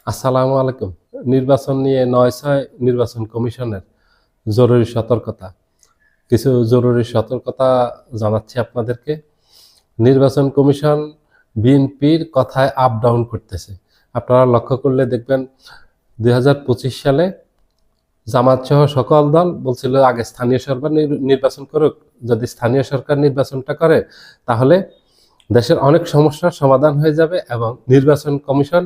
আসসালামু আলাইকুম। নির্বাচন নিয়ে ৯/৬ নির্বাচন কমিশনের জরুরি সতর্কতা। কিছু জরুরি সতর্কতা জানাচ্ছি আপনাদেরকে। নির্বাচন কমিশন বিএনপির কথায় আপ ডাউন করতেছে। আপনারা লক্ষ্য করলে দেখবেন ২০২৫ সালে জামাতসহ সকল দল বলছিল আগে স্থানীয় সরকার নির্বাচন করুক। যদি স্থানীয় সরকার নির্বাচনটা করে তাহলে দেশের অনেক সমস্যার সমাধান হয়ে যাবে এবং নির্বাচন কমিশন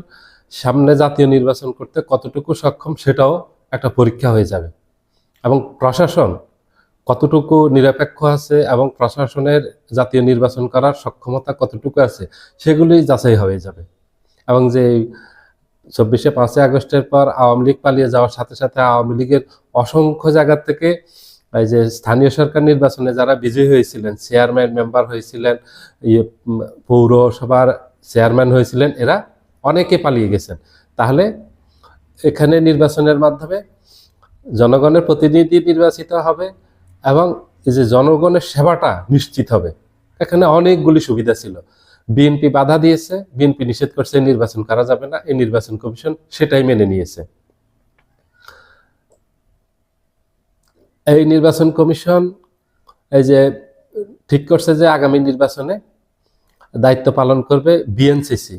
সামনে জাতীয় নির্বাচন করতে কতটুকু সক্ষম সেটাও একটা পরীক্ষা হয়ে যাবে এবং প্রশাসন কতটুকু নিরপেক্ষ আছে এবং প্রশাসনের জাতীয় নির্বাচন করার সক্ষমতা কতটুকু আছে সেগুলি যাচাই হয়ে যাবে। এবং যে ৫ই আগস্টের পর আওয়ামী লীগ পালিয়ে যাওয়ার সাথে সাথে আওয়ামী লীগের অসংখ্য জায়গা থেকে এই যে স্থানীয় সরকার নির্বাচনে যারা বিজয়ী হয়েছিলেন, চেয়ারম্যান মেম্বার হয়েছিলেন, পৌরসভার চেয়ারম্যান হয়েছিলেন, এরা অনেকে পালিয়ে গেছেন। তাহলে এখানে নির্বাচনের মাধ্যমে জনগণের প্রতিনিধি নির্বাচিত হবে এবং এই যে জনগণের সেবাটা নিশ্চিত হবে। এখানে অনেকগুলি সুবিধা ছিল। বিএনপি বাধা দিয়েছে, বিএনপি নিষেধ করছে নির্বাচন করা যাবে না, এই নির্বাচন কমিশন সেটাই মেনে নিয়েছে। এই নির্বাচন কমিশন এই যে ঠিক করছে যে আগামী নির্বাচনে দায়িত্ব পালন করবে বিএনসিসি।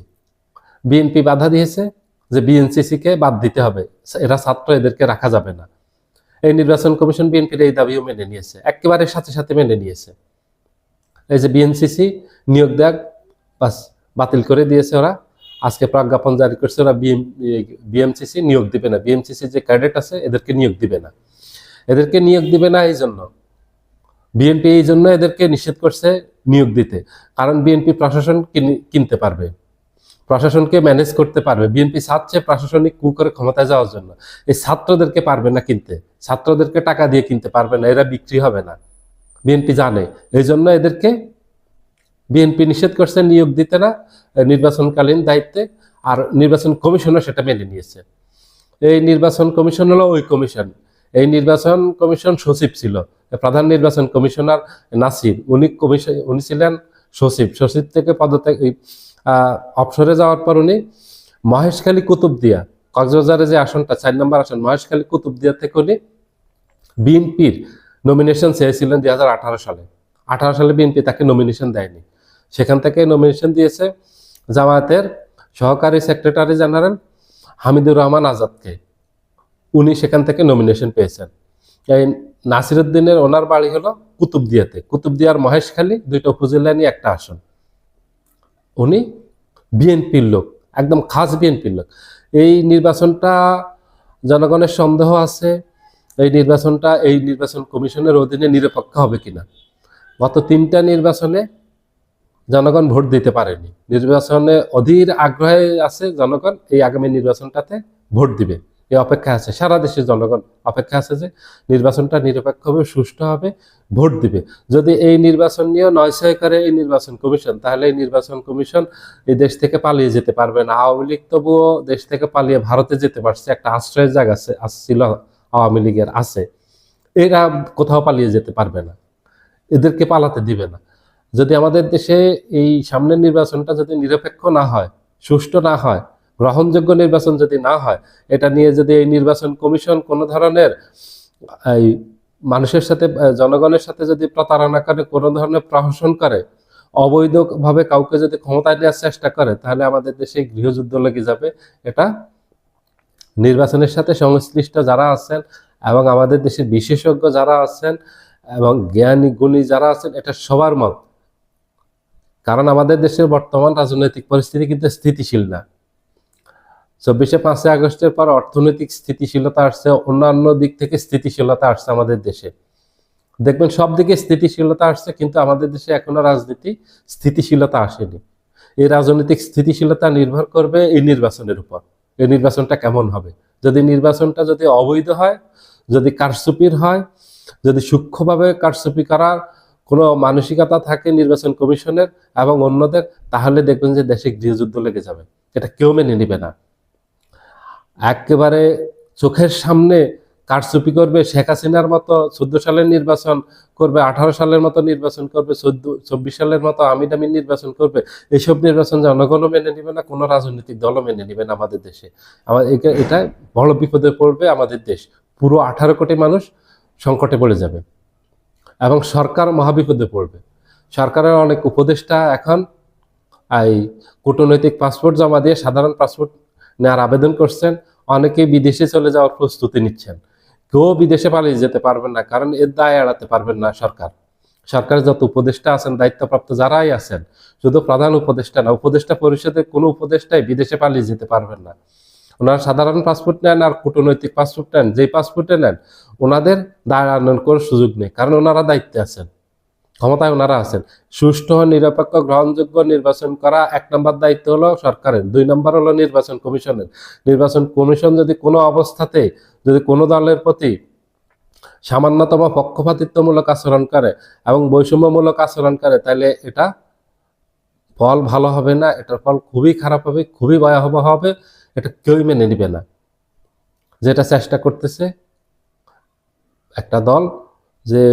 বিএনপি বাধা দিয়েছে যে বিএনসিসিকে বাদ দিতে হবে, এরা ছাত্র, এদেরকে রাখা যাবে না। এই নির্বাচন কমিশন বিএনপির এই দাবিও মেনে নিয়েছে, একেবারে সাথে সাথে মেনে নিয়েছে। এই যে বিএনসিসি নিয়োগ দেওয়া বাস বাতিল করে দিয়েছে ওরা, আজকে প্রজ্ঞাপন জারি করছে ওরা বিএমসিসি নিয়োগ দিবে না, বিএমসিসি যে ক্যাডেট আছে এদেরকে নিয়োগ দিবে না। এদেরকে নিয়োগ দিবে না এই জন্য বিএনপি এই জন্য এদেরকে নিষেধ করছে নিয়োগ দিতে, কারণ বিএনপি প্রশাসন কিনতে পারবে, প্রশাসনকে ম্যানেজ করতে পারবে। বিএনপি চাচ্ছে প্রশাসনিক কু করে ক্ষমতায় যাওয়ার জন্য, এই ছাত্রদেরকে পারবে না কিনতে, ছাত্রদেরকে টাকা দিয়ে কিনতে পারবে না, এরা বিক্রি হবে না, বিএনপি জানে। এই জন্য এদেরকে বিএনপি নিষেধ করছে নিয়োগ দিতে না নির্বাচনকালীন দায়িত্বে, আর নির্বাচন কমিশনও সেটা মেনে নিয়েছে। এই নির্বাচন কমিশন হলো ওই কমিশন, এই নির্বাচন কমিশন সচিব ছিল প্রধান নির্বাচন কমিশনার নাসির, উনি ছিলেন সচিব। সচিব থেকে পদত্যাগ অবসরে যাওয়ার পর উনি মহেশখালী কুতুবদিয়া, কক্সবাজারে যে আসনটা ৪ নম্বর আসন, মহেশখালী কুতুবদিয়া থেকে উনি বিএনপির নমিনেশন চেয়েছিলেন ২০১৮ সালে। ১৮ সালে বিএনপি তাকে নমিনেশন দেয়নি, সেখান থেকে নমিনেশন দিয়েছে জামায়াতের সহকারী সেক্রেটারি জেনারেল হামিদুর রহমান আজাদকে, উনি সেখান থেকে নমিনেশন পেয়েছেন। এই নাসিরউদ্দিনের ওনার বাড়ি হলো কুতুবদিয়াতে, কুতুবদিয়ার মহেশখালী, দুইটা উপজেলা নিয়ে একটা আসন। উনি বিএনপির লোক, একদম খাস বিএনপির লোক। এই নির্বাচনটা জনগণের সন্দেহ আছে এই নির্বাচন কমিশনের অধীনে নিরপেক্ষ হবে কিনা। গত ৩টা নির্বাচনে জনগণ ভোট দিতে পারেনি, নির্বাচনে অধীর আগ্রহে আছে জনগণ, এই আগামী নির্বাচনটাতে ভোট দিবে এই অপেক্ষা আছে, সারা দেশের জনগণ অপেক্ষা আছে যে নির্বাচনটা নিরপেক্ষ হবে, সুষ্ঠু হবে, ভোট দিবে। যদি এই নির্বাচন নিয়ে ৯/৬ করে এই নির্বাচন কমিশন, তাহলে এই নির্বাচন কমিশন এই দেশ থেকে পালিয়ে যেতে পারবে না। আওয়ামী লীগ তবুও দেশ থেকে পালিয়ে ভারতে যেতে পারছে, একটা আশ্রয়ের জায়গা ছিল আওয়ামী লীগের আছে, এরা কোথাও পালিয়ে যেতে পারবে না, এদেরকে পালাতে দিবে না। যদি আমাদের দেশে এই সামনের নির্বাচনটা যদি নিরপেক্ষ না হয়, সুষ্ঠু না হয়, গ্রহণযোগ্য নির্বাচন যদি না হয়, এটা নিয়ে যদি এই নির্বাচন কমিশন কোনো ধরনের এই মানুষের সাথে, জনগণের সাথে যদি প্রতারণা করে, কোনো ধরনের প্রহসন করে, অবৈধভাবে কাউকে যদি ক্ষমতায় নেওয়ার চেষ্টা করে, তাহলে আমাদের দেশে গৃহযুদ্ধ লেগে যাবে। এটা নির্বাচনের সাথে সংশ্লিষ্ট যারা আছেন এবং আমাদের দেশের বিশেষজ্ঞ যারা আছেন এবং জ্ঞানী গুণী যারা আছেন, এটা সবার মত। কারণ আমাদের দেশের বর্তমান রাজনৈতিক পরিস্থিতি কিন্তু স্থিতিশীল না। ৫ই আগস্টের পর অর্থনৈতিক স্থিতিশীলতা আসছে, অন্যান্য দিক থেকে স্থিতিশীলতা আসছে আমাদের দেশে। দেখবেন সব দিকে স্থিতিশীলতা আসছে, কিন্তু আমাদের দেশে এখনো রাজনীতি স্থিতিশীলতা আসেনি। এই রাজনৈতিক স্থিতিশীলতা নির্ভর করবে এই নির্বাচনের উপর, এই নির্বাচনটা কেমন হবে। যদি নির্বাচনটা যদি অবৈধ হয়, যদি কারচুপির হয়, যদি সূক্ষ্মভাবে কারচুপি করার কোনো মানসিকতা থাকে নির্বাচন কমিশনের এবং অন্যদের, তাহলে দেখবেন যে দেশে গৃহযুদ্ধ লেগে যাবে। এটা কেউ মেনে নেবে না। একেবারে চোখের সামনে কারচুপি করবে, শেখ হাসিনার মতো 14 সালের নির্বাচন করবে, 18 সালের মতো নির্বাচন করবে, 24 সালের মতো আমিডামি নির্বাচন করবে। এইসব নির্বাচন জনগণও মেনে নিবে না, কোনো রাজনৈতিক দলও মেনে নিবে না আমাদের দেশে। এটা বড় বিপদে পড়বে আমাদের দেশ। পুরো 18 কোটি মানুষ সংকটে পড়ে যাবে এবং সরকার মহাবিপদে পড়বে। সরকারের অনেক উপদেষ্টা এখন এই কূটনৈতিক পাসপোর্ট জমা দিয়ে সাধারণ পাসপোর্ট নেওয়ার আবেদন করছেন, অনেকেই বিদেশে চলে যাওয়ার প্রস্তুতি নিচ্ছেন। কেউ বিদেশে পালিয়ে যেতে পারবেন না, কারণ এর দায় এড়াতে পারবেন না সরকারের যত উপদেষ্টা আছেন, দায়িত্বপ্রাপ্ত যারাই আছেন, শুধু প্রধান উপদেষ্টা না, উপদেষ্টা পরিষদের কোনো উপদেষ্টাই বিদেশে পালিয়ে যেতে পারবেন না। ওনারা সাধারণ পাসপোর্ট নেন আর কূটনৈতিক পাসপোর্ট নেন, যেই পাসপোর্টে নেন ওনাদের দায় এড়ানোর কোনো সুযোগ নেই, কারণ ওনারা দায়িত্বে আছেন, ক্ষমতায় ওনারা আছেন। সুষ্ঠু নিরপেক্ষ গ্রহণযোগ্য নির্বাচন করা 1 নম্বর দায়িত্ব হলো সরকারের, 2 নম্বর হলো নির্বাচন কমিশনের। নির্বাচন কমিশন যদি কোনো অবস্থাতে যদি কোনো দলের প্রতি সামান্যতম পক্ষপাতিত্বমূলক আচরণ করে এবং বৈষম্যমূলক আচরণ করে, তাহলে এটা ফল ভালো হবে না, এটার ফল খুবই খারাপ হবে, খুবই ভয়াবহ হবে। এটা কেউই মেনে নিবে না। যেটা চেষ্টা করতেছে একটা দল, যে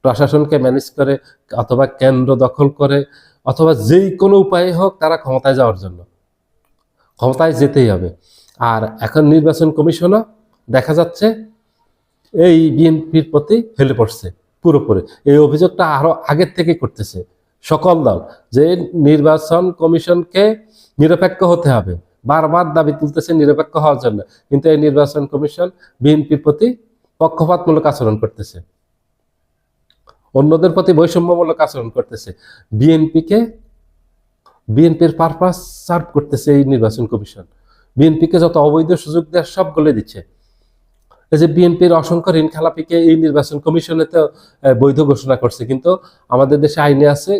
প্রশাসনকে ম্যানেজ করে অথবা কেন্দ্র দখল করে অথবা যেই কোনো উপায়ে হোক তারা ক্ষমতায় যাওয়ার জন্য, ক্ষমতায় যেতেই হবে। আর এখন নির্বাচন কমিশনও দেখা যাচ্ছে এই বিএনপির প্রতি হেলে পড়ছে পুরোপুরি। এই অভিযোগটা আরো আগের থেকে করতেছে সকল দল, যে নির্বাচন কমিশনকে নিরপেক্ষ হতে হবে, বারবার দাবি তুলতেছে নিরপেক্ষ হওয়ার জন্য, কিন্তু এই নির্বাচন কমিশন বিএনপির প্রতি পক্ষপাতমূলক আচরণ করতেছে, অন্যদের প্রতি বৈষম্যমূলক আচরণ করতেছে। বিএনপির পারপাস সার্ভ করতেছে এই নির্বাচন কমিশন। বিএনপিকে যত অবৈধ সুযোগ দেওয়ার সবগুলো দিচ্ছে। এই যে বিএনপির অসংখ্য ঋণ খেলাপিকে এই নির্বাচন কমিশনে তো বৈধ ঘোষণা করছে, কিন্তু আমাদের দেশে আইনে আছে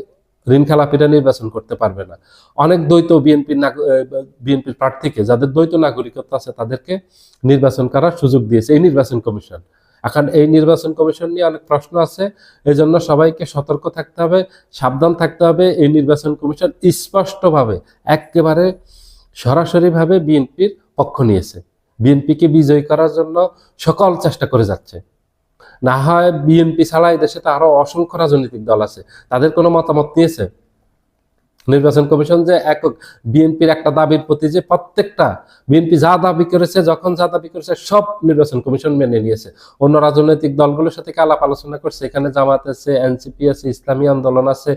ঋণ খেলাপিরা নির্বাচন করতে পারবে না। অনেক দ্বৈত বিএনপির প্রার্থীকে, যাদের দ্বৈত নাগরিকত্ব আছে, তাদেরকে নির্বাচন করার সুযোগ দিয়েছে এই নির্বাচন কমিশন। এখন এই নির্বাচন কমিশন নিয়ে অনেক প্রশ্ন আছে, এই জন্য সবাইকে সতর্ক থাকতে হবে, সাবধান থাকতে হবে। এই নির্বাচন কমিশন স্পষ্টভাবে একেবারে সরাসরিভাবে বিএনপির পক্ষ নিয়েছে, বিএনপিকে বিজয়ী করার জন্য সকল চেষ্টা করে যাচ্ছে। না হয় বিএনপি ছাড়া এই দেশে তো আরো অসংখ্য রাজনৈতিক দল আছে, তাদের কোনো মতামত নিয়েছে নির্বাচন কমিশন? যে একক বিএনপির একটা দাবির প্রতি যে প্রত্যেকটা বিএনপি যা দাবি করেছে, যখন যা দাবি করেছে, সব নির্বাচন কমিশন মেনে নিয়েছে। অন্য রাজনৈতিক দলগুলোর সাথে আলাপ আলোচনা করছে, এখানে জামাত আছে, এনসিপি আছে, ইসলামী আন্দোলন আছে,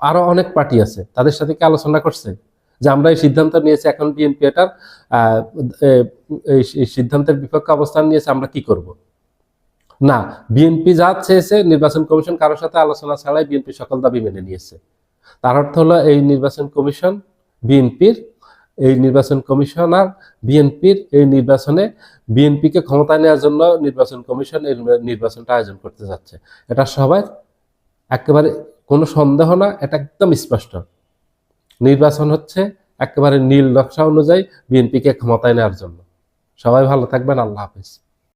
আরো অনেক পার্টি আছে, তাদের সাথে কি আলোচনা করছে যে আমরা এই সিদ্ধান্ত নিয়েছি, এখন বিএনপি এটার এই সিদ্ধান্তের বিপক্ষে অবস্থান নিয়েছে, আমরা কি করব? না, বিএনপি যা চেয়েছে নির্বাচন কমিশন কারোর সাথে আলোচনা ছাড়াই বিএনপি সকল দাবি মেনে নিয়েছে। তার অর্থ হলো এই নির্বাচন কমিশন বিএনপির, এই নির্বাচন কমিশনার বিএনপির, এই নির্বাচনে বিএনপিকে ক্ষমতায় নেওয়ার জন্য নির্বাচন কমিশন এই নির্বাচনটা আয়োজন করতে যাচ্ছে। এটা সবাই একেবারে কোনো সন্দেহ না, এটা একদম স্পষ্ট। নির্বাচন হচ্ছে একেবারে নীল নকশা অনুযায়ী বিএনপিকে ক্ষমতায় নেওয়ার জন্য। সবাই ভালো থাকবেন, আল্লাহ হাফেজ।